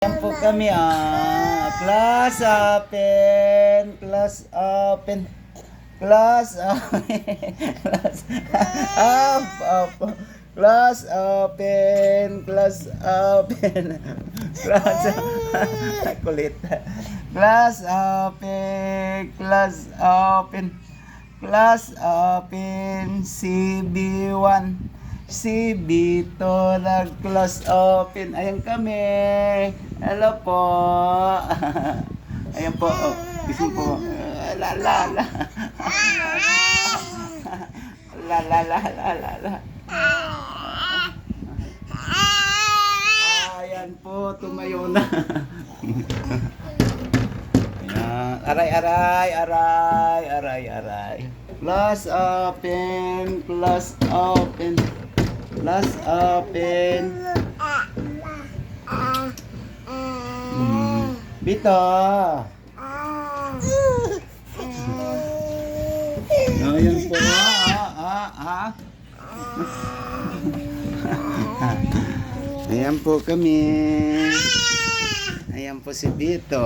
Ayan po kami class open, class open, class open, class class open, class open, class kulit, class open, class open, class open, CB1, CB2 nag-class open. Ayan kami. Hello po. Ayan po. Oh, gising po. La la la. La la la la la la. Ayan po, tumayo na. Ayan. Aray, aray, aray, aray, aray. Class open, class open, class open. Bito. Ayan po. Ayan po kami. Ayan po si Bito.